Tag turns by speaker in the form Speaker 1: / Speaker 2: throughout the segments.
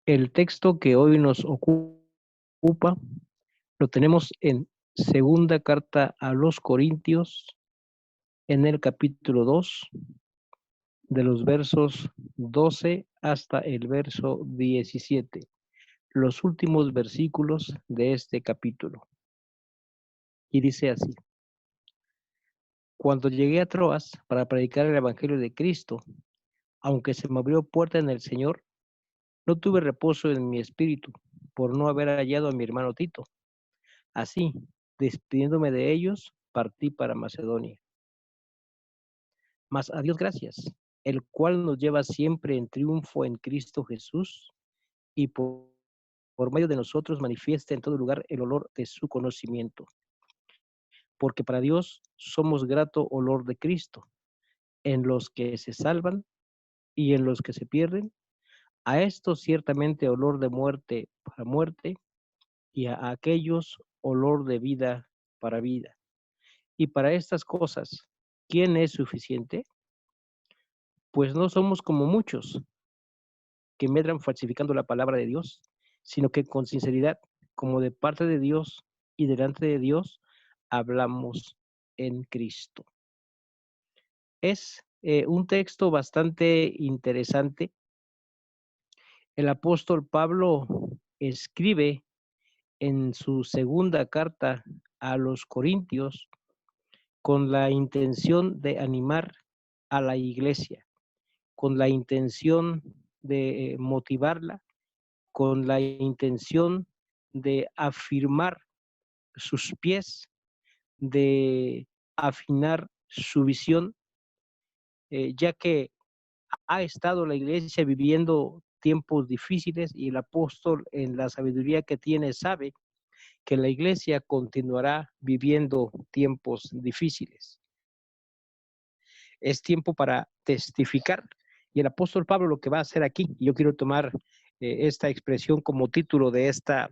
Speaker 1: El texto que hoy nos ocupa lo tenemos en segunda carta a los Corintios, en el capítulo 2, de los versos 12 hasta el verso 17, los últimos versículos de este capítulo. Y dice así: Cuando llegué a Troas para predicar el Evangelio de Cristo, aunque se me abrió puerta en el Señor, no tuve reposo en mi espíritu por no haber hallado a mi hermano Tito. Así, despidiéndome de ellos, partí para Macedonia. Mas a Dios gracias, el cual nos lleva siempre en triunfo en Cristo Jesús y por medio de nosotros manifiesta en todo lugar el olor de su conocimiento. Porque para Dios somos grato olor de Cristo, en los que se salvan y en los que se pierden. A estos ciertamente olor de muerte para muerte, y a aquellos olor de vida para vida. Y para estas cosas, ¿quién es suficiente? Pues no somos como muchos que medran falsificando la palabra de Dios, sino que con sinceridad, como de parte de Dios y delante de Dios, hablamos en Cristo. Es un texto bastante interesante. El apóstol Pablo escribe en su segunda carta a los Corintios con la intención de animar a la iglesia, con la intención de motivarla, con la intención de afirmar sus pies, de afinar su visión, ya que ha estado la iglesia viviendo tiempos difíciles y el apóstol en la sabiduría que tiene sabe que la iglesia continuará viviendo tiempos difíciles. Es tiempo para testificar. Y el apóstol Pablo lo que va a hacer aquí, y yo quiero tomar esta expresión como título de esta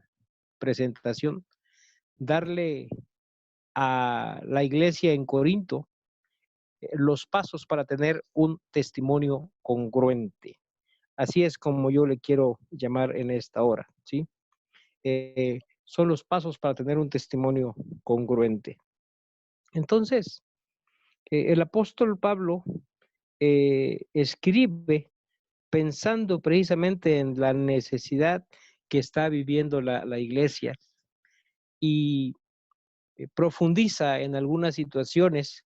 Speaker 1: presentación, darle a la iglesia en Corinto los pasos para tener un testimonio congruente. Así es como yo le quiero llamar en esta hora, ¿sí? Son los pasos para tener un testimonio congruente. Entonces, el apóstol Pablo escribe pensando precisamente en la necesidad que está viviendo la iglesia y profundiza en algunas situaciones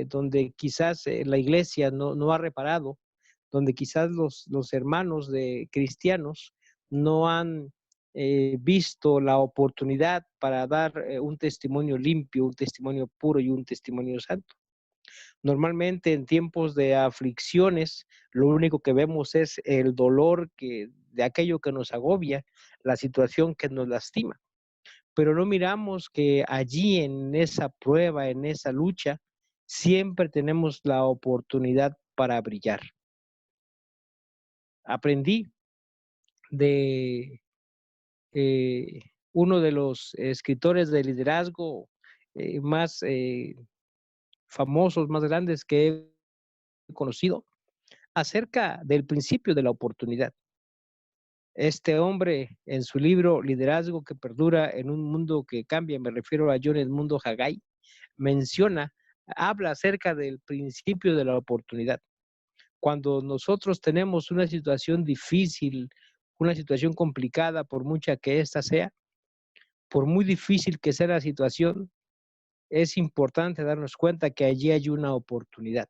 Speaker 1: donde quizás la iglesia no ha reparado, donde quizás los hermanos de cristianos no han visto la oportunidad para dar un testimonio limpio, un testimonio puro y un testimonio santo. Normalmente en tiempos de aflicciones, lo único que vemos es el dolor de aquello que nos agobia, la situación que nos lastima. Pero no miramos que allí en esa prueba, en esa lucha, siempre tenemos la oportunidad para brillar. Aprendí de uno de los escritores de liderazgo más famosos, más grandes que he conocido, acerca del principio de la oportunidad. Este hombre, en su libro Liderazgo que perdura en un mundo que cambia, me refiero a John Edmundo Haggai, habla acerca del principio de la oportunidad. Cuando nosotros tenemos una situación difícil, una situación complicada, por mucha que ésta sea, por muy difícil que sea la situación, es importante darnos cuenta que allí hay una oportunidad.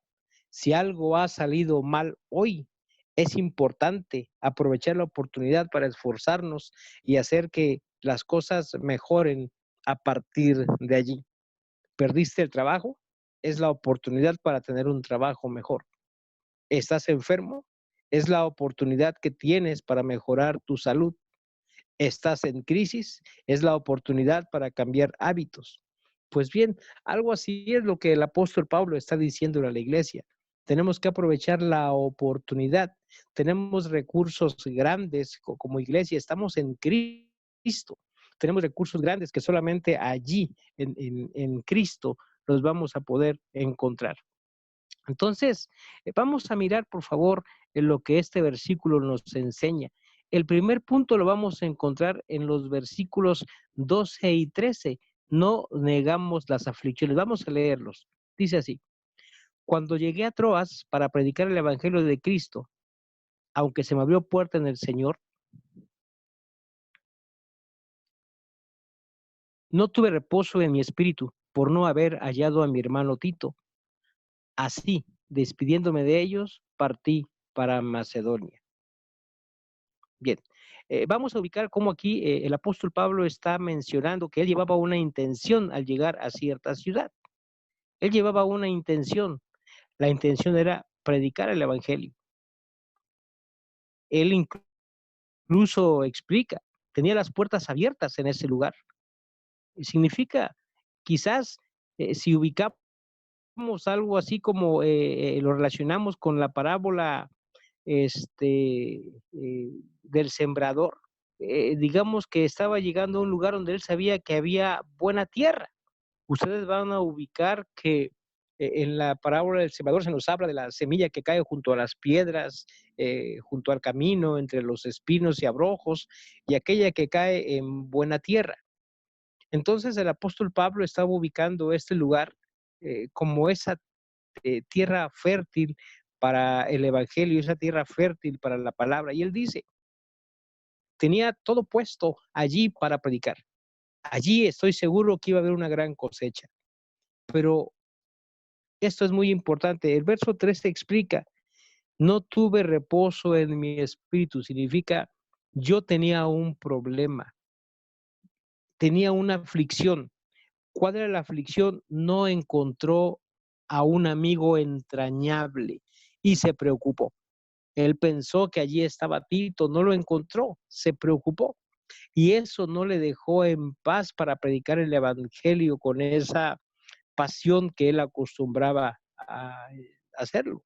Speaker 1: Si algo ha salido mal hoy, es importante aprovechar la oportunidad para esforzarnos y hacer que las cosas mejoren a partir de allí. ¿Perdiste el trabajo? Es la oportunidad para tener un trabajo mejor. ¿Estás enfermo? Es la oportunidad que tienes para mejorar tu salud. ¿Estás en crisis? Es la oportunidad para cambiar hábitos. Pues bien, algo así es lo que el apóstol Pablo está diciendo a la iglesia. Tenemos que aprovechar la oportunidad. Tenemos recursos grandes como iglesia. Estamos en Cristo. Tenemos recursos grandes que solamente allí, en Cristo, los vamos a poder encontrar. Entonces, vamos a mirar, por favor, en lo que este versículo nos enseña. El primer punto lo vamos a encontrar en los versículos 12 y 13. No negamos las aflicciones. Vamos a leerlos. Dice así: cuando llegué a Troas para predicar el evangelio de Cristo, aunque se me abrió puerta en el Señor, no tuve reposo en mi espíritu por no haber hallado a mi hermano Tito. Así, despidiéndome de ellos, partí para Macedonia. Bien, vamos a ubicar cómo aquí el apóstol Pablo está mencionando que él llevaba una intención al llegar a cierta ciudad. Él llevaba una intención. La intención era predicar el evangelio. Él incluso explica, tenía las puertas abiertas en ese lugar. Significa, quizás, si ubicamos algo así como lo relacionamos con la parábola del sembrador, digamos que estaba llegando a un lugar donde él sabía que había buena tierra. Ustedes van a ubicar que en la parábola del sembrador se nos habla de la semilla que cae junto a las piedras, junto al camino, entre los espinos y abrojos, y aquella que cae en buena tierra. Entonces el apóstol Pablo estaba ubicando este lugar como esa tierra fértil para el evangelio, esa tierra fértil para la palabra. Y él dice, tenía todo puesto allí para predicar. Allí estoy seguro que iba a haber una gran cosecha. Pero esto es muy importante. El verso 3 te explica, no tuve reposo en mi espíritu. Significa, yo tenía un problema, tenía una aflicción. ¿Cuál era la aflicción? No encontró a un amigo entrañable y se preocupó. Él pensó que allí estaba Tito, no lo encontró, se preocupó. Y eso no le dejó en paz para predicar el evangelio con esa pasión que él acostumbraba a hacerlo.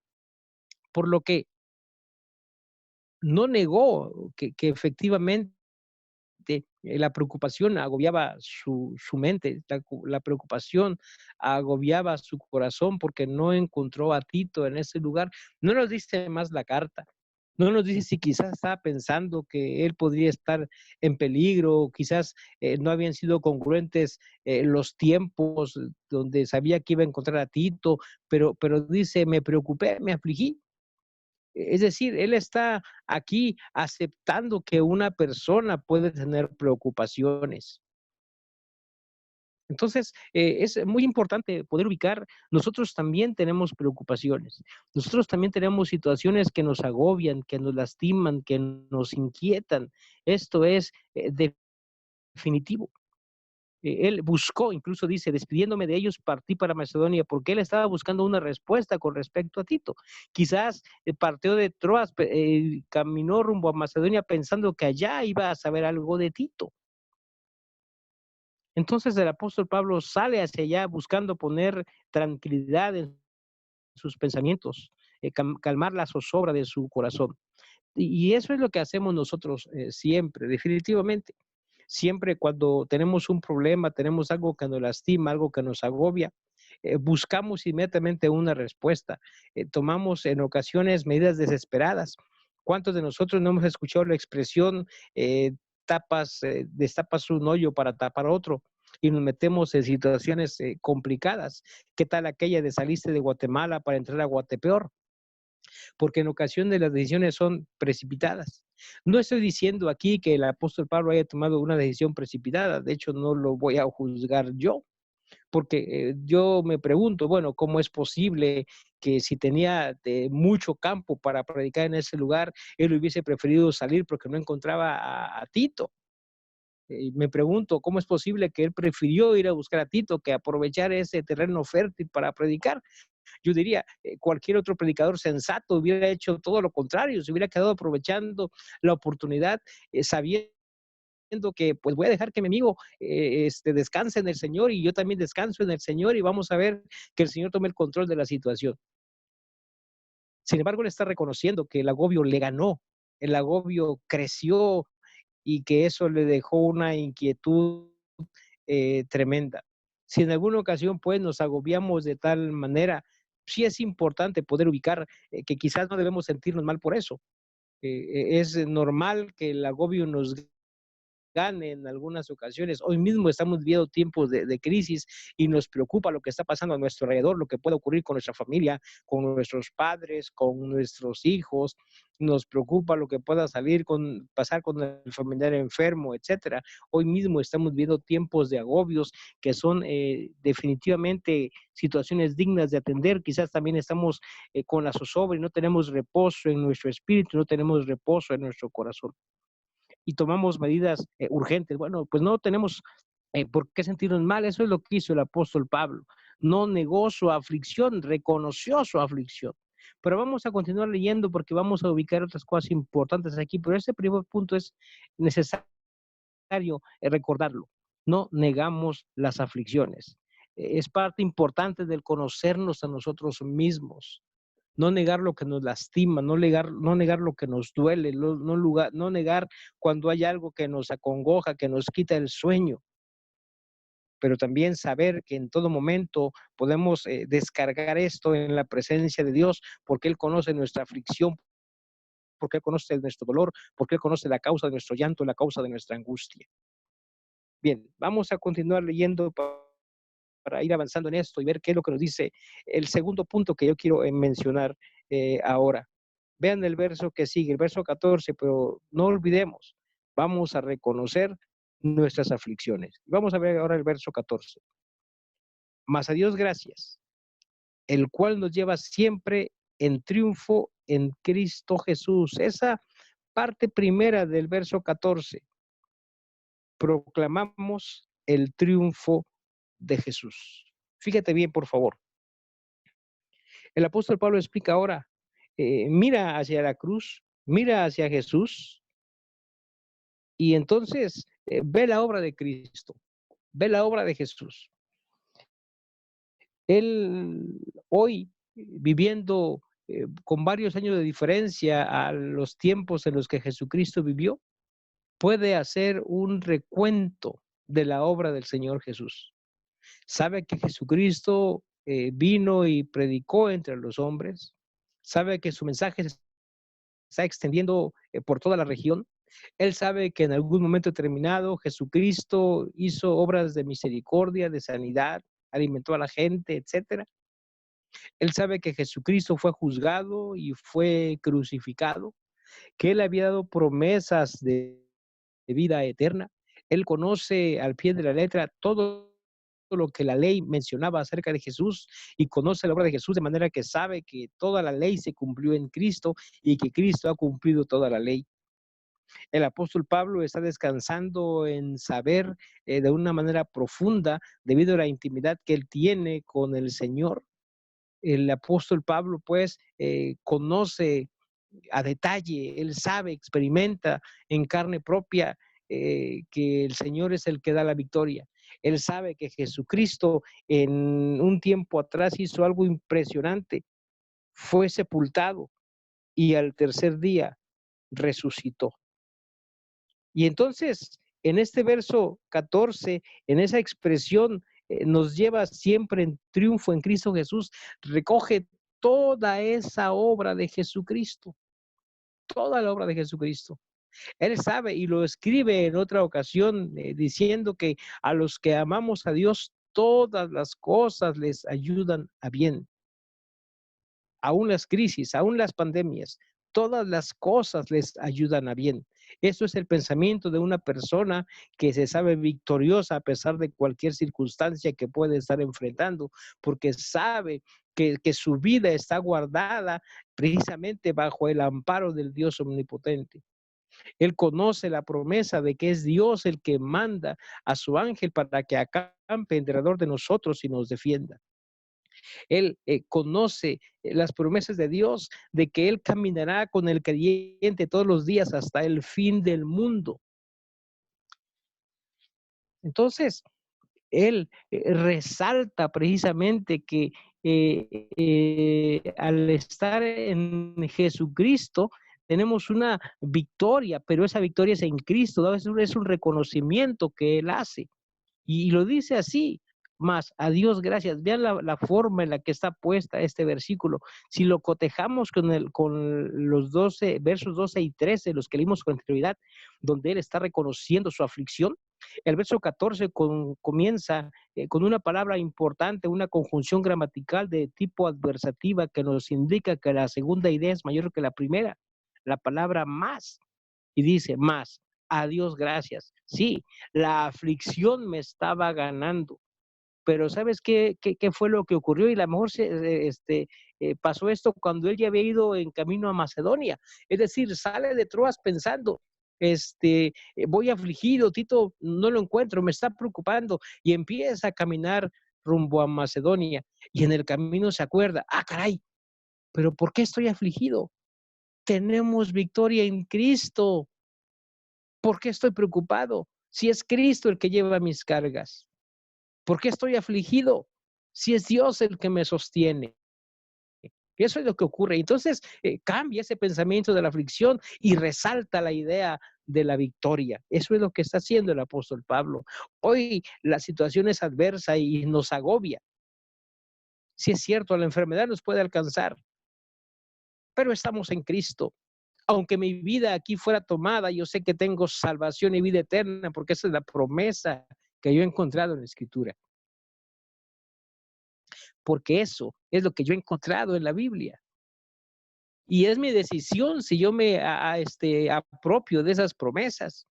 Speaker 1: Por lo que no negó que efectivamente la preocupación agobiaba su mente, la preocupación agobiaba su corazón porque no encontró a Tito en ese lugar. No nos dice más la carta, no nos dice si quizás estaba pensando que él podría estar en peligro, quizás no habían sido congruentes los tiempos donde sabía que iba a encontrar a Tito, pero dice, me preocupé, me afligí. Es decir, él está aquí aceptando que una persona puede tener preocupaciones. Entonces, es muy importante poder ubicar, nosotros también tenemos preocupaciones, nosotros también tenemos situaciones que nos agobian, que nos lastiman, que nos inquietan. Esto es definitivo. Él buscó, incluso dice, despidiéndome de ellos, partí para Macedonia, porque él estaba buscando una respuesta con respecto a Tito. Quizás partió de Troas, caminó rumbo a Macedonia pensando que allá iba a saber algo de Tito. Entonces el apóstol Pablo sale hacia allá buscando poner tranquilidad en sus pensamientos, calmar la zozobra de su corazón. Y eso es lo que hacemos nosotros siempre, definitivamente. Siempre cuando tenemos un problema, tenemos algo que nos lastima, algo que nos agobia, buscamos inmediatamente una respuesta. Tomamos en ocasiones medidas desesperadas. ¿Cuántos de nosotros no hemos escuchado la expresión destapas un hoyo para tapar otro? Y nos metemos en situaciones complicadas. ¿Qué tal aquella de saliste de Guatemala para entrar a Guatepeor? Porque en ocasiones las decisiones son precipitadas. No estoy diciendo aquí que el apóstol Pablo haya tomado una decisión precipitada, de hecho no lo voy a juzgar yo, porque yo me pregunto, bueno, ¿cómo es posible que si tenía mucho campo para predicar en ese lugar, él hubiese preferido salir porque no encontraba a Tito? Me pregunto, ¿cómo es posible que él prefirió ir a buscar a Tito que aprovechar ese terreno fértil para predicar? Yo diría, cualquier otro predicador sensato hubiera hecho todo lo contrario, se hubiera quedado aprovechando la oportunidad, sabiendo que pues voy a dejar que mi amigo descanse en el Señor y yo también descanso en el Señor y vamos a ver que el Señor tome el control de la situación. Sin embargo, él está reconociendo que el agobio le ganó, el agobio creció y que eso le dejó una inquietud tremenda. Si en alguna ocasión pues nos agobiamos de tal manera, sí es importante poder ubicar que quizás no debemos sentirnos mal por eso, Es normal que el agobio nos gane en algunas ocasiones. Hoy mismo estamos viviendo tiempos de crisis y nos preocupa lo que está pasando a nuestro alrededor, lo que puede ocurrir con nuestra familia, con nuestros padres, con nuestros hijos. Nos preocupa lo que pueda pasar con el familiar enfermo, etcétera. Hoy mismo estamos viviendo tiempos de agobios que son definitivamente situaciones dignas de atender. Quizás también estamos con la zozobra y no tenemos reposo en nuestro espíritu, no tenemos reposo en nuestro corazón y tomamos medidas urgentes. Bueno, pues no tenemos por qué sentirnos mal. Eso es lo que hizo el apóstol Pablo. No negó su aflicción, reconoció su aflicción. Pero vamos a continuar leyendo porque vamos a ubicar otras cosas importantes aquí. Pero ese primer punto es necesario recordarlo. No negamos las aflicciones. Es parte importante del conocernos a nosotros mismos. No negar lo que nos lastima, no negar lo que nos duele, no negar cuando hay algo que nos acongoja, que nos quita el sueño, pero también saber que en todo momento podemos descargar esto en la presencia de Dios, porque Él conoce nuestra aflicción, porque Él conoce nuestro dolor, porque Él conoce la causa de nuestro llanto, la causa de nuestra angustia. Bien, vamos a continuar leyendo para ir avanzando en esto y ver qué es lo que nos dice el segundo punto que yo quiero mencionar ahora. Vean el verso que sigue, el verso 14, pero no olvidemos, vamos a reconocer nuestras aflicciones. Vamos a ver ahora el verso 14. Mas a Dios gracias, el cual nos lleva siempre en triunfo en Cristo Jesús. Esa parte primera del verso 14, proclamamos el triunfo de Jesús. Fíjate bien, por favor. El apóstol Pablo explica ahora, mira hacia la cruz, mira hacia Jesús y entonces ve la obra de Cristo, ve la obra de Jesús. Él hoy, viviendo con varios años de diferencia a los tiempos en los que Jesucristo vivió, puede hacer un recuento de la obra del Señor Jesús. Sabe que Jesucristo vino y predicó entre los hombres, sabe que su mensaje se está extendiendo por toda la región. Él sabe que en algún momento determinado Jesucristo hizo obras de misericordia, de sanidad, alimentó a la gente, etcétera. Él sabe que Jesucristo fue juzgado y fue crucificado, que él había dado promesas de vida eterna. Él conoce al pie de la letra todo lo que la ley mencionaba acerca de Jesús y conoce la obra de Jesús de manera que sabe que toda la ley se cumplió en Cristo y que Cristo ha cumplido toda la ley. El apóstol Pablo está descansando en saber de una manera profunda debido a la intimidad que él tiene con el Señor. El apóstol Pablo pues conoce a detalle, él sabe, experimenta en carne propia que el Señor es el que da la victoria. Él sabe que Jesucristo en un tiempo atrás hizo algo impresionante, fue sepultado y al tercer día resucitó. Y entonces, en este verso 14, en esa expresión, nos lleva siempre en triunfo en Cristo Jesús, recoge toda esa obra de Jesucristo, toda la obra de Jesucristo. Él sabe y lo escribe en otra ocasión diciendo que a los que amamos a Dios, todas las cosas les ayudan a bien. Aún las crisis, aún las pandemias, todas las cosas les ayudan a bien. Eso es el pensamiento de una persona que se sabe victoriosa a pesar de cualquier circunstancia que puede estar enfrentando, porque sabe que su vida está guardada precisamente bajo el amparo del Dios omnipotente. Él conoce la promesa de que es Dios el que manda a su ángel para que acampe alrededor de nosotros y nos defienda. Él conoce las promesas de Dios de que Él caminará con el creyente todos los días hasta el fin del mundo. Entonces, Él resalta precisamente que al estar en Jesucristo tenemos una victoria, pero esa victoria es en Cristo, ¿no? Es un reconocimiento que Él hace. Y lo dice así, más, a Dios gracias. Vean la forma en la que está puesta este versículo. Si lo cotejamos con los 12, versos 12 y 13, los que leímos con anterioridad, donde él está reconociendo su aflicción, el verso 14 comienza con una palabra importante, una conjunción gramatical de tipo adversativa que nos indica que la segunda idea es mayor que la primera, la palabra más, y dice más, a Dios gracias. Sí, la aflicción me estaba ganando, pero ¿sabes qué fue lo que ocurrió? Y a lo mejor pasó esto cuando él ya había ido en camino a Macedonia. Es decir, sale de Troas pensando, voy afligido, Tito no lo encuentro, me está preocupando, y empieza a caminar rumbo a Macedonia. Y en el camino se acuerda, ah, caray, pero ¿por qué estoy afligido? Tenemos victoria en Cristo. ¿Por qué estoy preocupado? Si es Cristo el que lleva mis cargas. ¿Por qué estoy afligido? Si es Dios el que me sostiene. Eso es lo que ocurre. Entonces, cambia ese pensamiento de la aflicción y resalta la idea de la victoria. Eso es lo que está haciendo el apóstol Pablo. Hoy la situación es adversa y nos agobia. Si es cierto, la enfermedad nos puede alcanzar, pero estamos en Cristo. Aunque mi vida aquí fuera tomada, yo sé que tengo salvación y vida eterna, porque esa es la promesa que yo he encontrado en la Escritura. Porque eso es lo que yo he encontrado en la Biblia. Y es mi decisión si yo me apropio de esas promesas.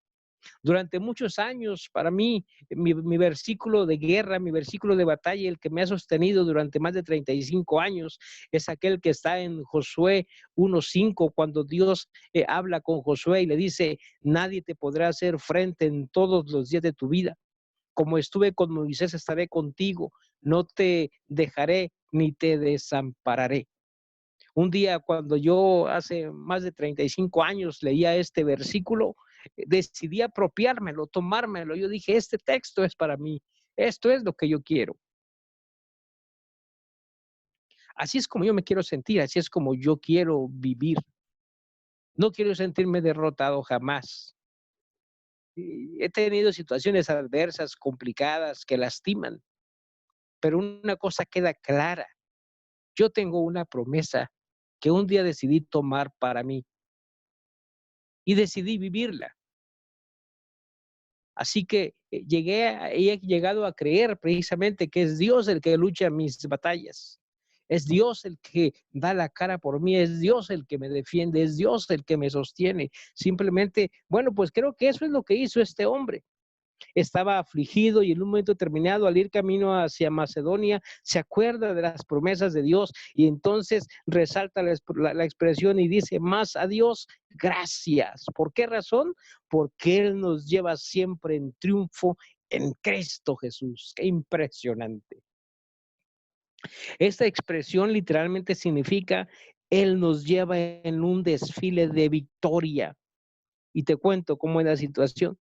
Speaker 1: Durante muchos años, para mí, mi versículo de guerra, mi versículo de batalla, el que me ha sostenido durante más de 35 años, es aquel que está en Josué 1:5, cuando Dios habla con Josué y le dice, nadie te podrá hacer frente en todos los días de tu vida. Como estuve con Moisés, estaré contigo, no te dejaré ni te desampararé. Un día cuando yo hace más de 35 años leía este versículo, decidí apropiármelo, tomármelo. Yo dije, este texto es para mí, esto es lo que yo quiero. Así es como yo me quiero sentir, así es como yo quiero vivir. No quiero sentirme derrotado jamás. He tenido situaciones adversas, complicadas, que lastiman, pero una cosa queda clara. Yo tengo una promesa que un día decidí tomar para mí y decidí vivirla. Así que he llegado a creer precisamente que es Dios el que lucha mis batallas. Es Dios el que da la cara por mí, es Dios el que me defiende, es Dios el que me sostiene. Simplemente, bueno, pues creo que eso es lo que hizo este hombre. Estaba afligido y en un momento determinado, al ir camino hacia Macedonia, se acuerda de las promesas de Dios y entonces resalta la expresión y dice, más a Dios, gracias. ¿Por qué razón? Porque Él nos lleva siempre en triunfo en Cristo Jesús. Qué impresionante. Esta expresión literalmente significa, Él nos lleva en un desfile de victoria. Y te cuento cómo es la situación.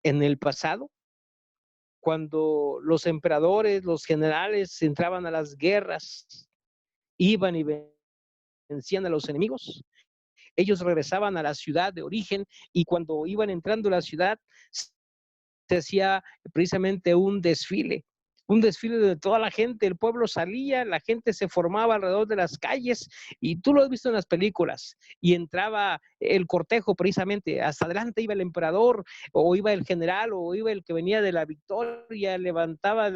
Speaker 1: En el pasado, cuando los emperadores, los generales entraban a las guerras, iban y vencían a los enemigos, ellos regresaban a la ciudad de origen y cuando iban entrando a la ciudad se hacía precisamente un desfile de toda la gente, el pueblo salía, la gente se formaba alrededor de las calles y tú lo has visto en las películas y entraba el cortejo precisamente, hasta adelante iba el emperador o iba el general o iba el que venía de la victoria, levantaba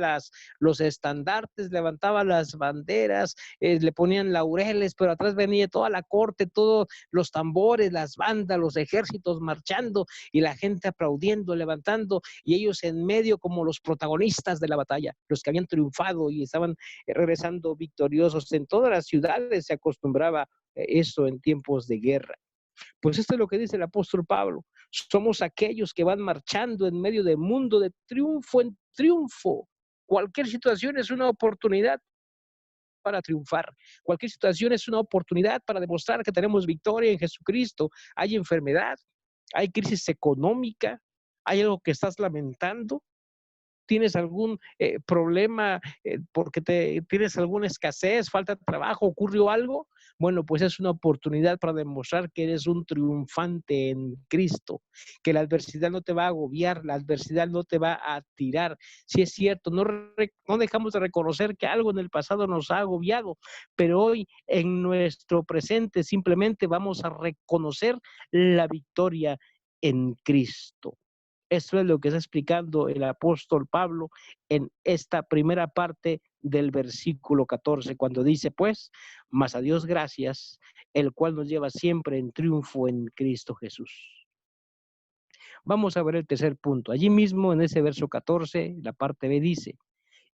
Speaker 1: los estandartes, levantaba las banderas, le ponían laureles, pero atrás venía toda la corte, todos los tambores, las bandas, los ejércitos marchando y la gente aplaudiendo, levantando y ellos en medio como los protagonistas de la batalla, los que habían triunfado y estaban regresando victoriosos. En todas las ciudades se acostumbraba eso en tiempos de guerra. Pues esto es lo que dice el apóstol Pablo. Somos aquellos que van marchando en medio del mundo de triunfo en triunfo. Cualquier situación es una oportunidad para triunfar. Cualquier situación es una oportunidad para demostrar que tenemos victoria en Jesucristo. Hay enfermedad, hay crisis económica, hay algo que estás lamentando. tienes algún problema, porque tienes alguna escasez, falta de trabajo, ocurrió algo, bueno, pues es una oportunidad para demostrar que eres un triunfante en Cristo, que la adversidad no te va a agobiar, la adversidad no te va a tirar. Si es cierto, no dejamos de reconocer que algo en el pasado nos ha agobiado, pero hoy en nuestro presente simplemente vamos a reconocer la victoria en Cristo. Esto es lo que está explicando el apóstol Pablo en esta primera parte del versículo 14, cuando dice, pues, mas a Dios gracias, el cual nos lleva siempre en triunfo en Cristo Jesús. Vamos a ver el tercer punto. Allí mismo en ese verso 14, la parte B dice,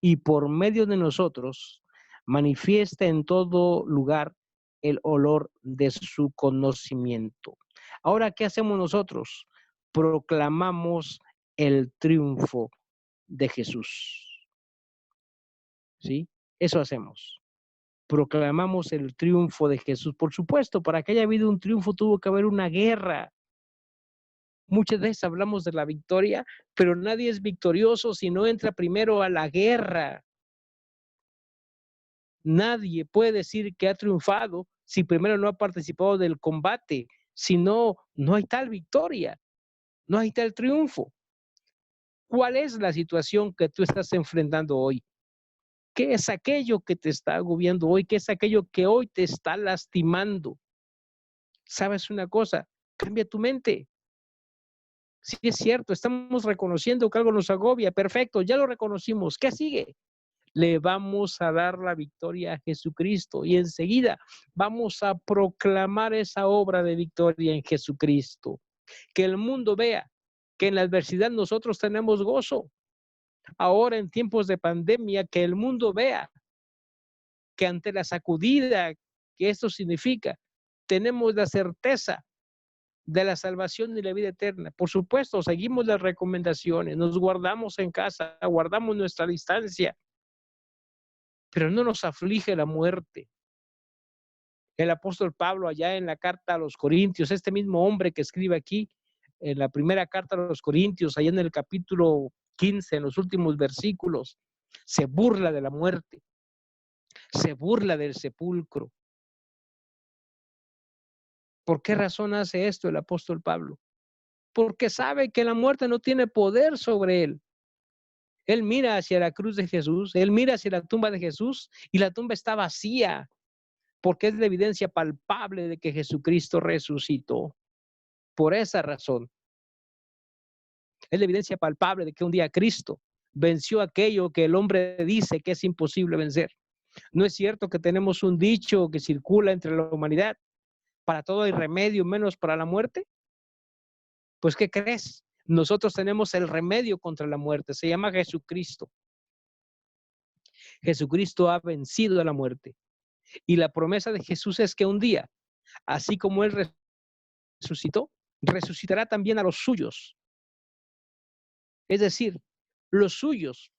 Speaker 1: y por medio de nosotros manifiesta en todo lugar el olor de su conocimiento. Ahora, ¿qué hacemos nosotros? Proclamamos el triunfo de Jesús. ¿Sí? Eso hacemos. Proclamamos el triunfo de Jesús. Por supuesto, para que haya habido un triunfo tuvo que haber una guerra. Muchas veces hablamos de la victoria, pero nadie es victorioso si no entra primero a la guerra. Nadie puede decir que ha triunfado si primero no ha participado del combate. Si no, no hay tal victoria, no hay tal triunfo. ¿Cuál es la situación que tú estás enfrentando hoy? ¿Qué es aquello que te está agobiando hoy? ¿Qué es aquello que hoy te está lastimando? ¿Sabes una cosa? Cambia tu mente. Si es cierto, estamos reconociendo que algo nos agobia. Perfecto, ya lo reconocimos. ¿Qué sigue? Le vamos a dar la victoria a Jesucristo y enseguida vamos a proclamar esa obra de victoria en Jesucristo. Que el mundo vea que en la adversidad nosotros tenemos gozo. Ahora en tiempos de pandemia, que el mundo vea que ante la sacudida que esto significa, tenemos la certeza de la salvación y la vida eterna. Por supuesto, seguimos las recomendaciones, nos guardamos en casa, guardamos nuestra distancia, pero no nos aflige la muerte. El apóstol Pablo, allá en la carta a los Corintios, este mismo hombre que escribe aquí, en la primera carta a los Corintios, allá en el capítulo 15, en los últimos versículos, se burla de la muerte, se burla del sepulcro. ¿Por qué razón hace esto el apóstol Pablo? Porque sabe que la muerte no tiene poder sobre él. Él mira hacia la cruz de Jesús, él mira hacia la tumba de Jesús y la tumba está vacía, porque es la evidencia palpable de que Jesucristo resucitó. Por esa razón, es la evidencia palpable de que un día Cristo venció aquello que el hombre dice que es imposible vencer. ¿No es cierto que tenemos un dicho que circula entre la humanidad? Para todo hay remedio, menos para la muerte. Pues, ¿qué crees? Nosotros tenemos el remedio contra la muerte, se llama Jesucristo. Jesucristo ha vencido a la muerte. Y la promesa de Jesús es que un día, así como Él resucitó, resucitará también a los suyos. Es decir, los suyos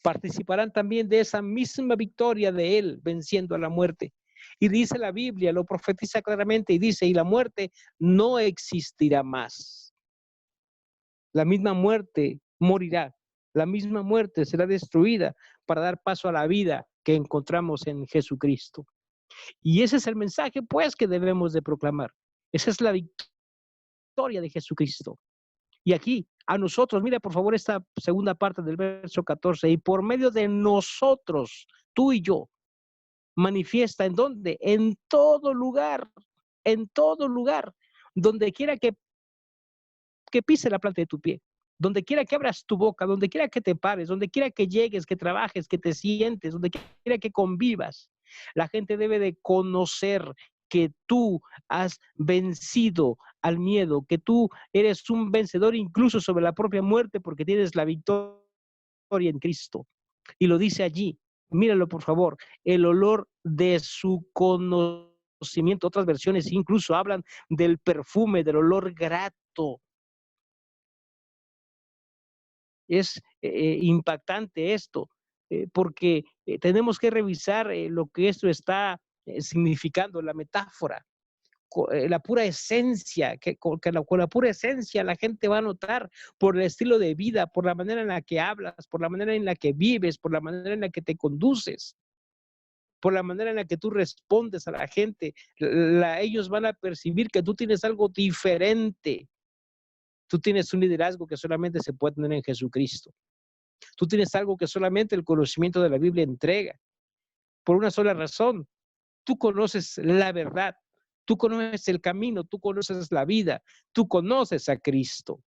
Speaker 1: participarán también de esa misma victoria de Él venciendo a la muerte. Y dice la Biblia, lo profetiza claramente y dice, y la muerte no existirá más. La misma muerte morirá, la misma muerte será destruida para dar paso a la vida que encontramos en Jesucristo. Y ese es el mensaje, pues, que debemos de proclamar. Esa es la victoria de Jesucristo. Y aquí, a nosotros, mira por favor esta segunda parte del verso 14, y por medio de nosotros, tú y yo, manifiesta en dónde, en todo lugar, donde quiera que pise la planta de tu pie, donde quiera que abras tu boca, donde quiera que te pares, donde quiera que llegues, que trabajes, que te sientes, donde quiera que convivas, la gente debe de conocer que tú has vencido al miedo, que tú eres un vencedor incluso sobre la propia muerte porque tienes la victoria en Cristo. Y lo dice allí, míralo por favor, el olor de su conocimiento. Otras versiones incluso hablan del perfume, del olor grato. Es impactante esto, porque tenemos que revisar lo que esto está significando, la metáfora. la pura esencia, con la pura esencia la gente va a notar por el estilo de vida, por la manera en la que hablas, por la manera en la que vives, por la manera en la que te conduces, por la manera en la que tú respondes a la gente. Ellos van a percibir que tú tienes algo diferente. Tú tienes un liderazgo que solamente se puede tener en Jesucristo. Tú tienes algo que solamente el conocimiento de la Biblia entrega. Por una sola razón, tú conoces la verdad, tú conoces el camino, tú conoces la vida, tú conoces a Cristo.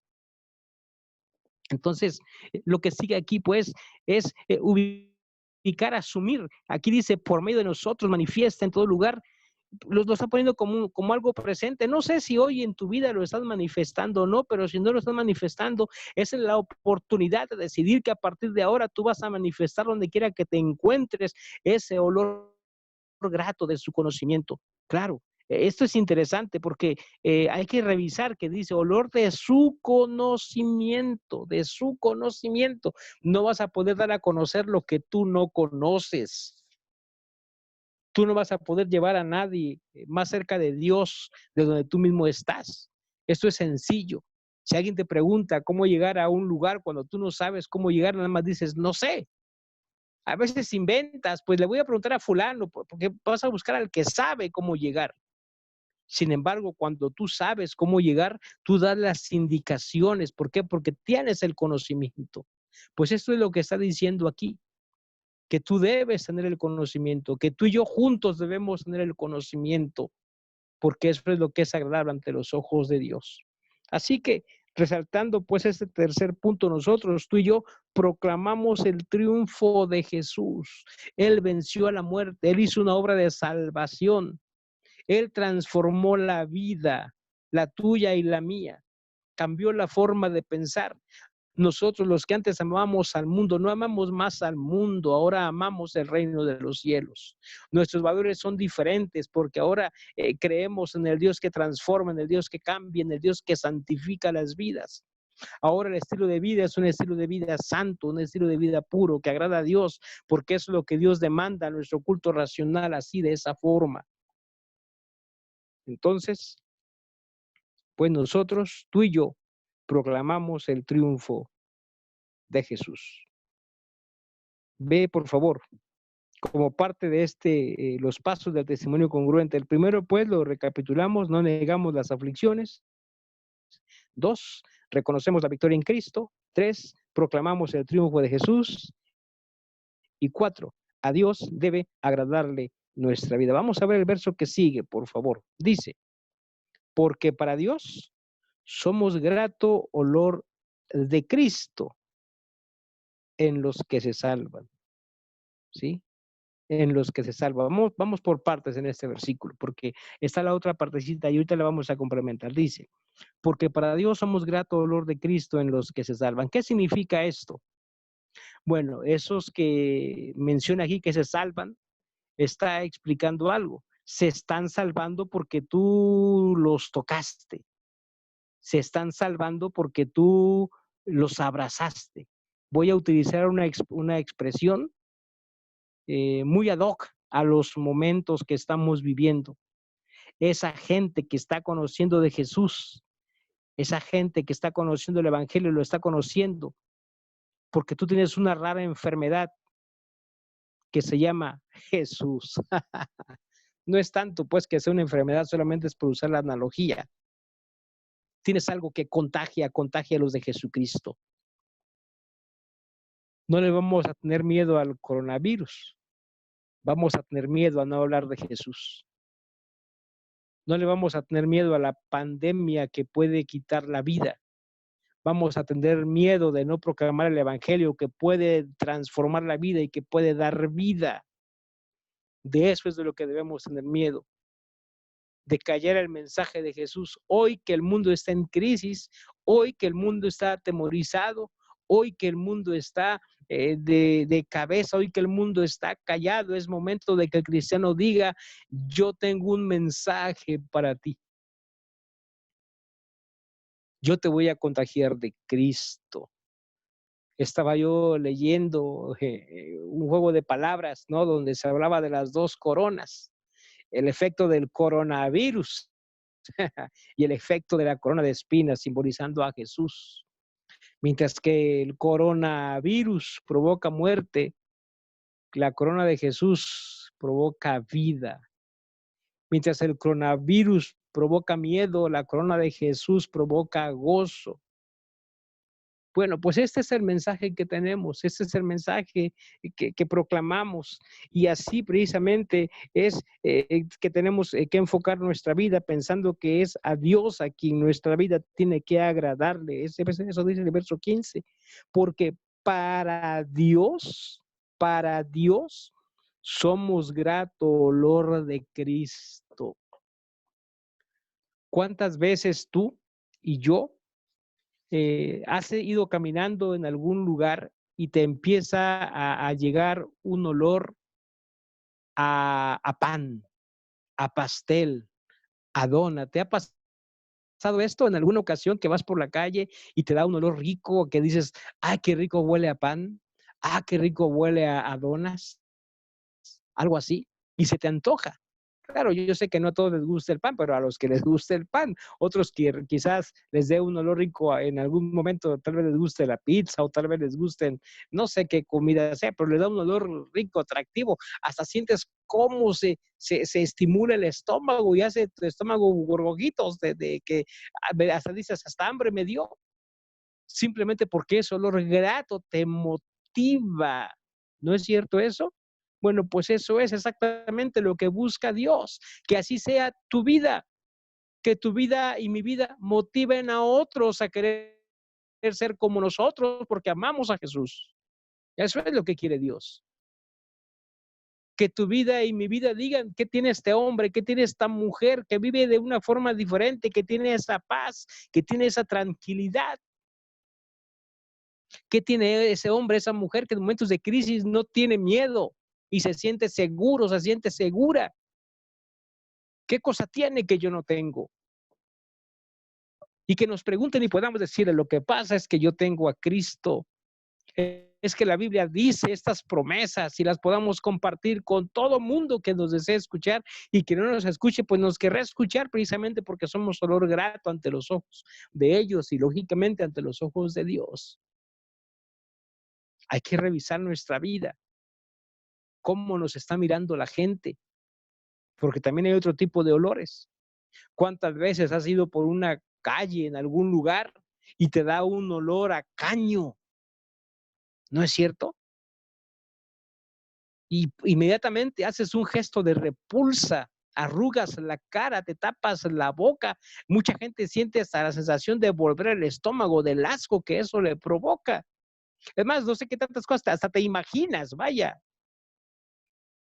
Speaker 1: Entonces, lo que sigue aquí, pues, es ubicar, asumir. Aquí dice, por medio de nosotros, manifiesta en todo lugar. Lo está poniendo como algo presente. No sé si hoy en tu vida lo estás manifestando o no, pero si no lo estás manifestando, esa es la oportunidad de decidir que a partir de ahora tú vas a manifestar donde quiera que te encuentres ese olor grato de su conocimiento. Claro, esto es interesante porque hay que revisar que dice olor de su conocimiento, de su conocimiento. No vas a poder dar a conocer lo que tú no conoces. Tú no vas a poder llevar a nadie más cerca de Dios de donde tú mismo estás. Esto es sencillo. Si alguien te pregunta cómo llegar a un lugar cuando tú no sabes cómo llegar, nada más dices, no sé. A veces inventas, pues le voy a preguntar a fulano, porque vas a buscar al que sabe cómo llegar. Sin embargo, cuando tú sabes cómo llegar, tú das las indicaciones. ¿Por qué? Porque tienes el conocimiento. Pues esto es lo que está diciendo aquí, que tú debes tener el conocimiento, que tú y yo juntos debemos tener el conocimiento, porque eso es lo que es agradable ante los ojos de Dios. Así que, resaltando pues este tercer punto, nosotros, tú y yo, proclamamos el triunfo de Jesús. Él venció a la muerte, Él hizo una obra de salvación, Él transformó la vida, la tuya y la mía, cambió la forma de pensar. Nosotros los que antes amábamos al mundo, no amamos más al mundo, ahora amamos el reino de los cielos. Nuestros valores son diferentes porque ahora creemos en el Dios que transforma, en el Dios que cambia, en el Dios que santifica las vidas. Ahora el estilo de vida es un estilo de vida santo, un estilo de vida puro que agrada a Dios, porque es lo que Dios demanda a nuestro culto racional, así de esa forma. Entonces, pues nosotros, tú y yo, proclamamos el triunfo de Jesús. Ve, por favor, como parte de los pasos del testimonio congruente. El primero, pues, lo recapitulamos, no negamos las aflicciones. 2, reconocemos la victoria en Cristo. 3, proclamamos el triunfo de Jesús. Y 4, a Dios debe agradarle nuestra vida. Vamos a ver el verso que sigue, por favor. Dice, porque para Dios somos grato olor de Cristo en los que se salvan. ¿Sí? En los que se salvan. Vamos por partes en este versículo, porque está la otra partecita y ahorita la vamos a complementar. Dice, porque para Dios somos grato olor de Cristo en los que se salvan. ¿Qué significa esto? Bueno, esos que menciona aquí que se salvan, está explicando algo. Se están salvando porque tú los tocaste. Se están salvando porque tú los abrazaste. Voy a utilizar una expresión muy ad hoc a los momentos que estamos viviendo. Esa gente que está conociendo de Jesús, esa gente que está conociendo el Evangelio, lo está conociendo porque tú tienes una rara enfermedad que se llama Jesús. No es tanto pues que sea una enfermedad, solamente es por usar la analogía. Tienes algo que contagia a los de Jesucristo. No le vamos a tener miedo al coronavirus. Vamos a tener miedo a no hablar de Jesús. No le vamos a tener miedo a la pandemia que puede quitar la vida. Vamos a tener miedo de no proclamar el evangelio que puede transformar la vida y que puede dar vida. De eso es de lo que debemos tener miedo, de callar el mensaje de Jesús. Hoy que el mundo está en crisis, hoy que el mundo está atemorizado, hoy que el mundo está de cabeza, hoy que el mundo está callado, es momento de que el cristiano diga, yo tengo un mensaje para ti. Yo te voy a contagiar de Cristo. Estaba yo leyendo un juego de palabras, ¿no? Donde se hablaba de las dos coronas, el efecto del coronavirus y el efecto de la corona de espinas simbolizando a Jesús. Mientras que el coronavirus provoca muerte, la corona de Jesús provoca vida. Mientras el coronavirus provoca miedo, la corona de Jesús provoca gozo. Bueno, pues este es el mensaje que tenemos, este es el mensaje que proclamamos, y así precisamente es que tenemos que enfocar nuestra vida pensando que es a Dios a quien nuestra vida tiene que agradarle. Eso dice el verso 15, porque para Dios somos grato olor de Cristo. ¿Cuántas veces tú y yo has ido caminando en algún lugar y te empieza a llegar un olor a pan, a pastel, a dona? ¿Te ha pasado esto en alguna ocasión que vas por la calle y te da un olor rico, que dices, ay, qué rico huele a pan, qué rico huele a donas, algo así, y se te antoja? Claro, yo sé que no a todos les gusta el pan, pero a los que les gusta el pan, otros que quizás les dé un olor rico en algún momento, tal vez les guste la pizza o tal vez les gusten, no sé qué comida sea, pero les da un olor rico, atractivo. Hasta sientes cómo se estimula el estómago y hace tu estómago gorgojitos de que hasta dices, hasta hambre me dio. Simplemente porque ese olor grato te motiva. ¿No es cierto eso? Bueno, pues eso es exactamente lo que busca Dios, que así sea tu vida, que tu vida y mi vida motiven a otros a querer ser como nosotros porque amamos a Jesús. Eso es lo que quiere Dios. Que tu vida y mi vida digan, ¿qué tiene este hombre? ¿Qué tiene esta mujer que vive de una forma diferente, que tiene esa paz, que tiene esa tranquilidad? ¿Qué tiene ese hombre, esa mujer que en momentos de crisis no tiene miedo y se siente seguro, se siente segura? ¿Qué cosa tiene que yo no tengo? Y que nos pregunten y podamos decirle, lo que pasa es que yo tengo a Cristo. Es que la Biblia dice estas promesas y las podamos compartir con todo mundo que nos desee escuchar, y que no nos escuche, pues nos querrá escuchar precisamente porque somos olor grato ante los ojos de ellos y lógicamente ante los ojos de Dios. Hay que revisar nuestra vida, cómo nos está mirando la gente, porque también hay otro tipo de olores. ¿Cuántas veces has ido por una calle en algún lugar y te da un olor a caño? ¿No es cierto? Y inmediatamente haces un gesto de repulsa, arrugas la cara, te tapas la boca. Mucha gente siente hasta la sensación de volver el estómago, del asco que eso le provoca. Es más, no sé qué tantas cosas, hasta te imaginas, vaya.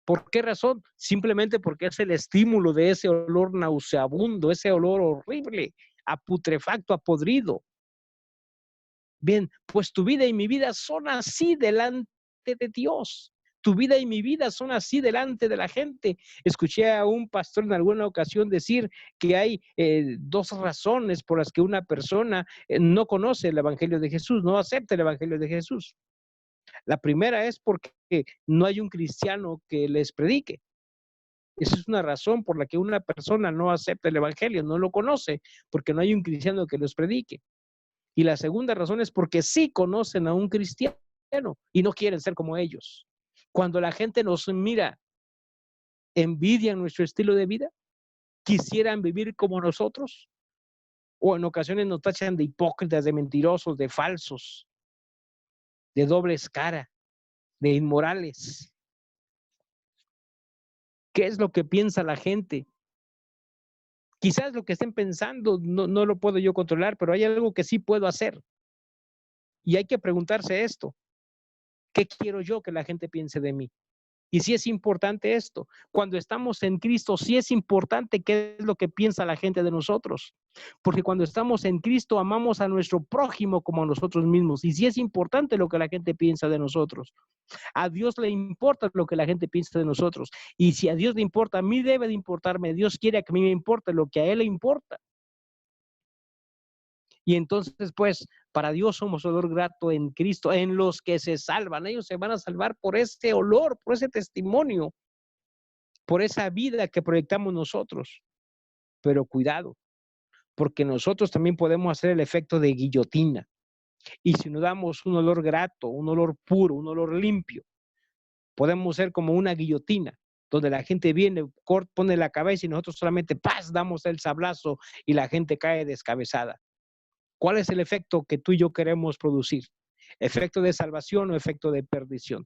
Speaker 1: ¿Por qué razón? Simplemente porque es el estímulo de ese olor nauseabundo, ese olor horrible, a putrefacto, a podrido. Bien, pues tu vida y mi vida son así delante de Dios. Tu vida y mi vida son así delante de la gente. Escuché a un pastor en alguna ocasión decir que hay dos razones por las que una persona no conoce el Evangelio de Jesús, no acepta el Evangelio de Jesús. La primera es porque no hay un cristiano que les predique. Esa es una razón por la que una persona no acepta el Evangelio, no lo conoce, porque no hay un cristiano que los predique. Y la segunda razón es porque sí conocen a un cristiano y no quieren ser como ellos. Cuando la gente nos mira, envidian nuestro estilo de vida, quisieran vivir como nosotros, o en ocasiones nos tachan de hipócritas, de mentirosos, de falsos, de dobles cara, de inmorales. ¿Qué es lo que piensa la gente? Quizás lo que estén pensando no lo puedo yo controlar, pero hay algo que sí puedo hacer. Y hay que preguntarse esto: ¿qué quiero yo que la gente piense de mí? Y sí es importante esto. Cuando estamos en Cristo, sí es importante qué es lo que piensa la gente de nosotros. Porque cuando estamos en Cristo, amamos a nuestro prójimo como a nosotros mismos. Y sí es importante lo que la gente piensa de nosotros. A Dios le importa lo que la gente piensa de nosotros. Y si a Dios le importa, a mí debe de importarme. Dios quiere que a mí me importe lo que a Él le importa. Y entonces, pues, para Dios somos olor grato en Cristo, en los que se salvan. Ellos se van a salvar por ese olor, por ese testimonio, por esa vida que proyectamos nosotros. Pero cuidado, porque nosotros también podemos hacer el efecto de guillotina. Y si nos damos un olor grato, un olor puro, un olor limpio, podemos ser como una guillotina, donde la gente viene, pone la cabeza y nosotros solamente ¡paz! Damos el sablazo y la gente cae descabezada. ¿Cuál es el efecto que tú y yo queremos producir? ¿Efecto de salvación o efecto de perdición?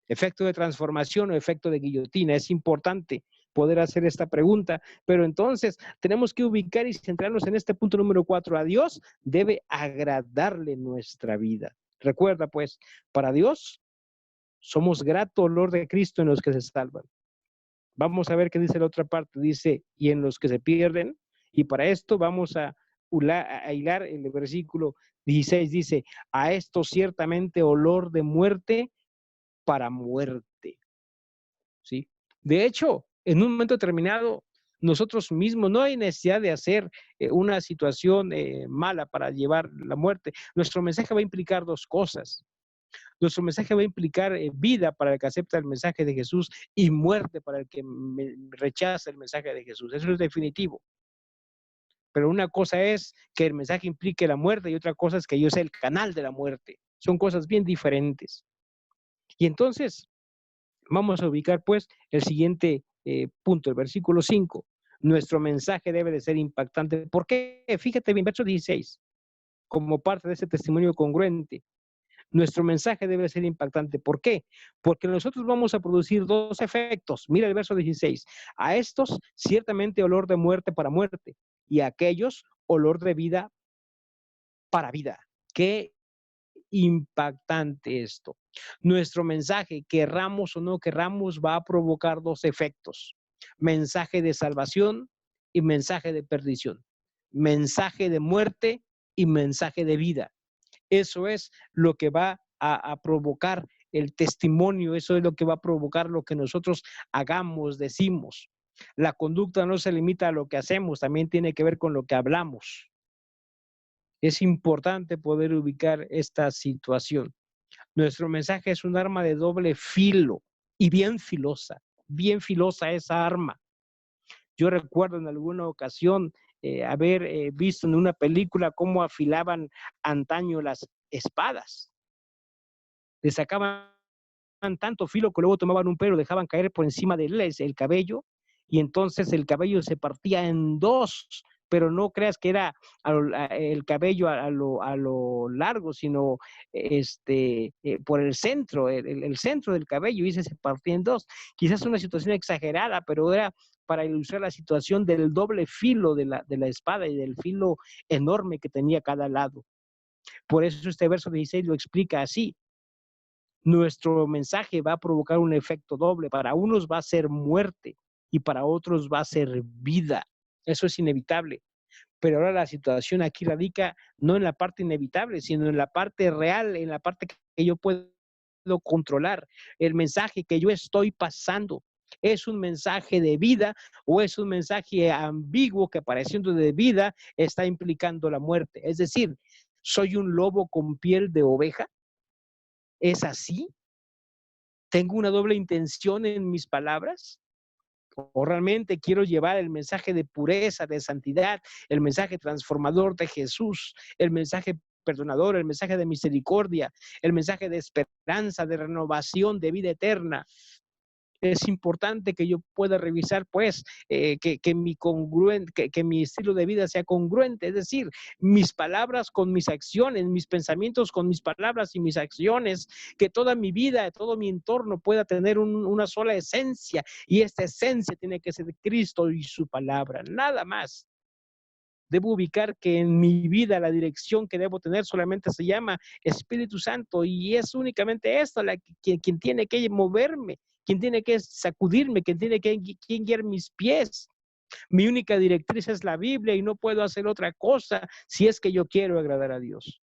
Speaker 1: ¿Efecto de transformación o efecto de guillotina? Es importante poder hacer esta pregunta, pero entonces tenemos que ubicar y centrarnos en este punto número 4. A Dios debe agradarle nuestra vida. Recuerda pues, para Dios somos grato olor de Cristo en los que se salvan. Vamos a ver qué dice la otra parte. Dice, y en los que se pierden. Y para esto vamos a hilar el versículo 16. Dice, a esto ciertamente olor de muerte para muerte. ¿Sí? De hecho, en un momento determinado, nosotros mismos no hay necesidad de hacer una situación mala para llevar la muerte. Nuestro mensaje va a implicar dos cosas. Nuestro mensaje va a implicar vida para el que acepta el mensaje de Jesús y muerte para el que rechaza el mensaje de Jesús. Eso es definitivo. Pero una cosa es que el mensaje implique la muerte y otra cosa es que yo sea el canal de la muerte. Son cosas bien diferentes. Y entonces vamos a ubicar pues el siguiente punto, el versículo 5. Nuestro mensaje debe de ser impactante. ¿Por qué? Fíjate bien, verso 16, como parte de ese testimonio congruente. Nuestro mensaje debe ser impactante. ¿Por qué? Porque nosotros vamos a producir dos efectos. Mira el verso 16. A estos, ciertamente olor de muerte para muerte, y a aquellos, olor de vida para vida. Qué impactante esto. Nuestro mensaje, querramos o no querramos, va a provocar dos efectos. Mensaje de salvación y mensaje de perdición. Mensaje de muerte y mensaje de vida. Eso es lo que va a provocar el testimonio, eso es lo que va a provocar lo que nosotros hagamos, decimos. La conducta no se limita a lo que hacemos, también tiene que ver con lo que hablamos. Es importante poder ubicar esta situación. Nuestro mensaje es un arma de doble filo y bien filosa esa arma. Yo recuerdo en alguna ocasión haber visto en una película cómo afilaban antaño las espadas. Le sacaban tanto filo que luego tomaban un pelo, dejaban caer por encima de él el cabello y entonces el cabello se partía en dos, pero no creas que era el cabello a lo largo, sino por el centro, el centro del cabello, y ese se partía en dos. Quizás una situación exagerada, pero era para ilustrar la situación del doble filo de la espada y del filo enorme que tenía cada lado. Por eso este verso 16 lo explica así. Nuestro mensaje va a provocar un efecto doble. Para unos va a ser muerte y para otros va a ser vida. Eso es inevitable. Pero ahora la situación aquí radica no en la parte inevitable, sino en la parte real, en la parte que yo puedo controlar. El mensaje que yo estoy pasando, ¿es un mensaje de vida o es un mensaje ambiguo que pareciendo de vida está implicando la muerte? Es decir, ¿soy un lobo con piel de oveja? ¿Es así? ¿Tengo una doble intención en mis palabras? ¿O realmente quiero llevar el mensaje de pureza, de santidad, el mensaje transformador de Jesús, el mensaje perdonador, el mensaje de misericordia, el mensaje de esperanza, de renovación, de vida eterna? Es importante que yo pueda revisar, pues, que mi estilo de vida sea congruente, es decir, mis palabras con mis acciones, mis pensamientos con mis palabras y mis acciones, que toda mi vida, todo mi entorno pueda tener una sola esencia, y esta esencia tiene que ser Cristo y su palabra, nada más. Debo ubicar que en mi vida la dirección que debo tener solamente se llama Espíritu Santo, y es únicamente esta quien tiene que moverme, quien tiene que sacudirme, quien tiene que guiar mis pies. Mi única directriz es la Biblia y no puedo hacer otra cosa si es que yo quiero agradar a Dios.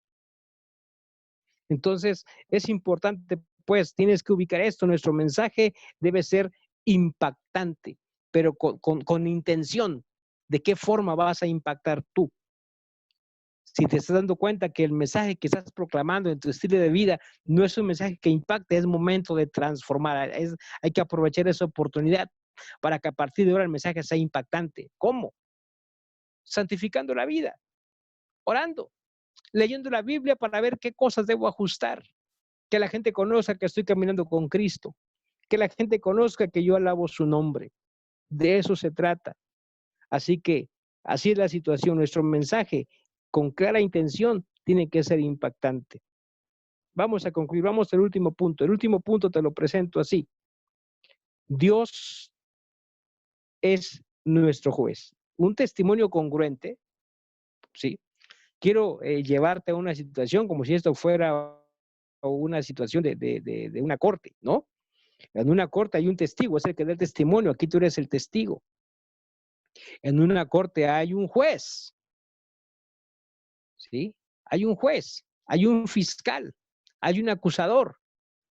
Speaker 1: Entonces, es importante, pues, tienes que ubicar esto. Nuestro mensaje debe ser impactante, pero con intención. ¿De qué forma vas a impactar tú? Si te estás dando cuenta que el mensaje que estás proclamando en tu estilo de vida no es un mensaje que impacte, es momento de transformar. Hay que aprovechar esa oportunidad. para que a partir de ahora el mensaje sea impactante. ¿Cómo? Santificando la vida, orando, leyendo la Biblia para ver qué cosas debo ajustar, que la gente conozca que estoy caminando con Cristo, que la gente conozca que yo alabo su nombre. De eso se trata. Así que así es la situación. Nuestro mensaje con clara intención tiene que ser impactante. Vamos a concluir, vamos al último punto. El último punto te lo presento así. Dios es nuestro juez. Un testimonio congruente, ¿sí? Quiero llevarte a una situación como si esto fuera una situación de una corte, ¿no? En una corte hay un testigo, es el que da el testimonio, aquí tú eres el testigo. En una corte hay un juez, ¿sí? Hay un juez, hay un fiscal, hay un acusador.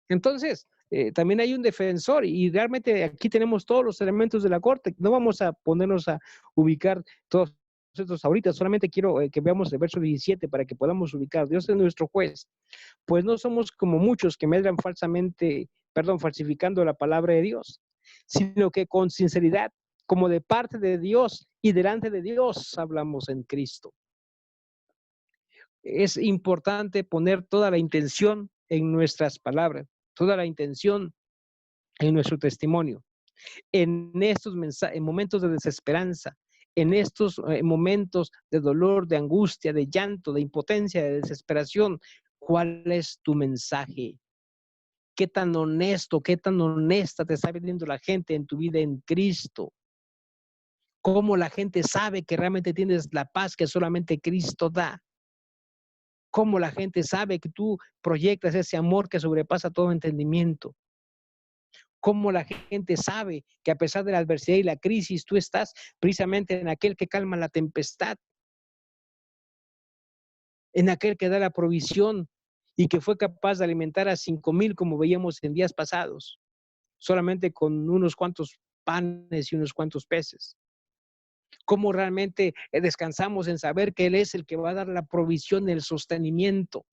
Speaker 1: Entonces, también hay un defensor y realmente aquí tenemos todos los elementos de la corte. No vamos a ponernos a ubicar todos estos ahorita, solamente quiero que veamos el verso 17 para que podamos ubicar. Dios es nuestro juez. Pues no somos como muchos que medran falsamente, perdón, falsificando la palabra de Dios, sino que con sinceridad, como de parte de Dios y delante de Dios, hablamos en Cristo. Es importante poner toda la intención en nuestras palabras, toda la intención en nuestro testimonio, en estos en momentos de desesperanza, en estos momentos de dolor, de angustia, de llanto, de impotencia, de desesperación. ¿Cuál es tu mensaje? ¿Qué tan honesto, qué tan honesta te está viendo la gente en tu vida en Cristo? ¿Cómo la gente sabe que realmente tienes la paz que solamente Cristo da? ¿Cómo la gente sabe que tú proyectas ese amor que sobrepasa todo entendimiento? ¿Cómo la gente sabe que a pesar de la adversidad y la crisis, tú estás precisamente en aquel que calma la tempestad, en aquel que da la provisión y que fue capaz de alimentar a 5,000 como veíamos en días pasados, solamente con unos cuantos panes y unos cuantos peces? ¿Cómo realmente descansamos en saber que Él es el que va a dar la provisión, el sostenimiento,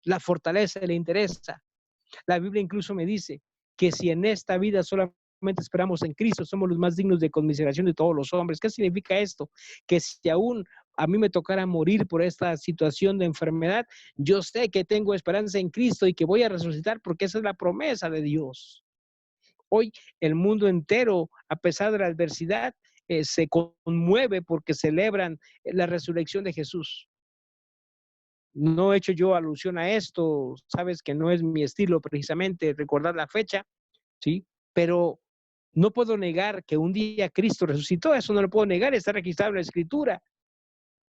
Speaker 1: la fortaleza, le interesa? La Biblia incluso me dice que si en esta vida solamente esperamos en Cristo, somos los más dignos de conmiseración de todos los hombres. ¿Qué significa esto? Que si aún a mí me tocara morir por esta situación de enfermedad, yo sé que tengo esperanza en Cristo y que voy a resucitar porque esa es la promesa de Dios. Hoy el mundo entero, a pesar de la adversidad, se conmueve porque celebran la resurrección de Jesús. No he hecho yo alusión a esto, sabes que no es mi estilo precisamente recordar la fecha, ¿sí? Pero no puedo negar que un día Cristo resucitó, eso no lo puedo negar, está registrado en la Escritura.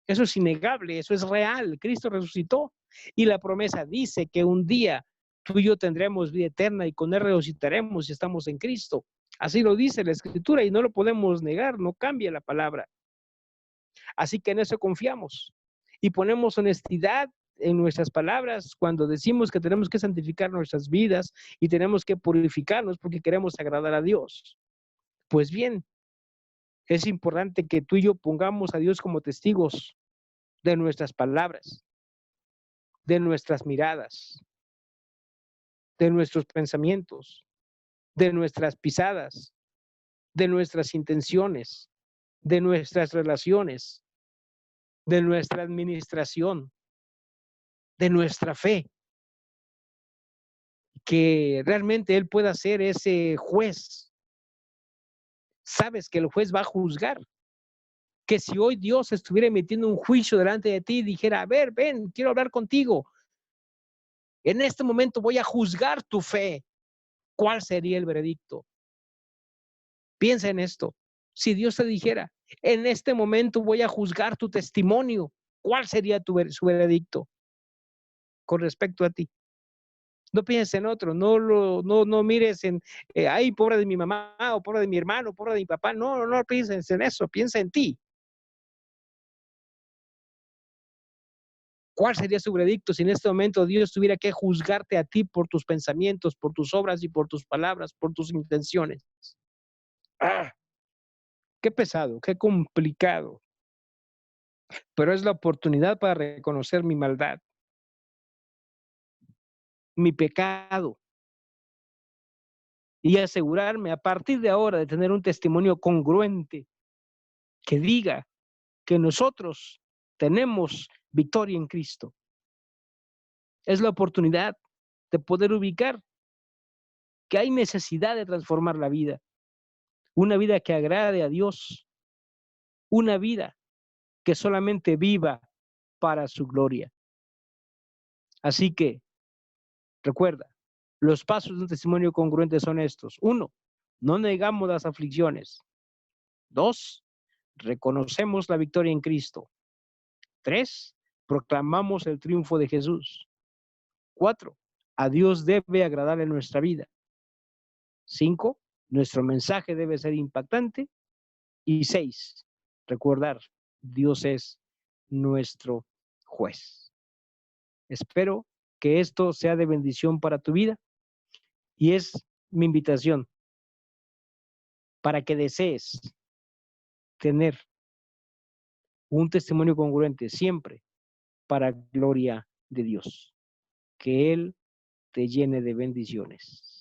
Speaker 1: Eso es innegable, eso es real, Cristo resucitó. Y la promesa dice que un día tú y yo tendremos vida eterna y con Él resucitaremos si estamos en Cristo. Así lo dice la Escritura y no lo podemos negar, no cambia la palabra. Así que en eso confiamos y ponemos honestidad en nuestras palabras cuando decimos que tenemos que santificar nuestras vidas y tenemos que purificarnos porque queremos agradar a Dios. Pues bien, es importante que tú y yo pongamos a Dios como testigos de nuestras palabras, de nuestras miradas, de nuestros pensamientos, de nuestras pisadas, de nuestras intenciones, de nuestras relaciones, de nuestra administración, de nuestra fe, que realmente Él pueda ser ese juez. Sabes que el juez va a juzgar, que si hoy Dios estuviera emitiendo un juicio delante de ti y dijera, a ver, ven, quiero hablar contigo, en este momento voy a juzgar tu fe, ¿cuál sería el veredicto? Piensa en esto. Si Dios te dijera, en este momento voy a juzgar tu testimonio, ¿cuál sería su veredicto con respecto a ti? No pienses en otro, no mires en, ay, pobre de mi mamá, o pobre de mi hermano, pobre de mi papá. No pienses en eso, piensa en ti. ¿Cuál sería su veredicto si en este momento Dios tuviera que juzgarte a ti por tus pensamientos, por tus obras y por tus palabras, por tus intenciones? ¡Ah! Qué pesado, qué complicado. Pero es la oportunidad para reconocer mi maldad, mi pecado, y asegurarme a partir de ahora de tener un testimonio congruente que diga que nosotros tenemos victoria en Cristo. Es la oportunidad de poder ubicar que hay necesidad de transformar la vida, una vida que agrade a Dios, una vida que solamente viva para su gloria. Así que, recuerda, los pasos de un testimonio congruente son estos. 1, no negamos las aflicciones. 2, reconocemos la victoria en Cristo. 3, proclamamos el triunfo de Jesús. 4, a Dios debe agradar en nuestra vida. 5, nuestro mensaje debe ser impactante. Y 6, recordar, Dios es nuestro juez. Espero que esto sea de bendición para tu vida y es mi invitación para que desees tener un testimonio congruente siempre para gloria de Dios. Que Él te llene de bendiciones.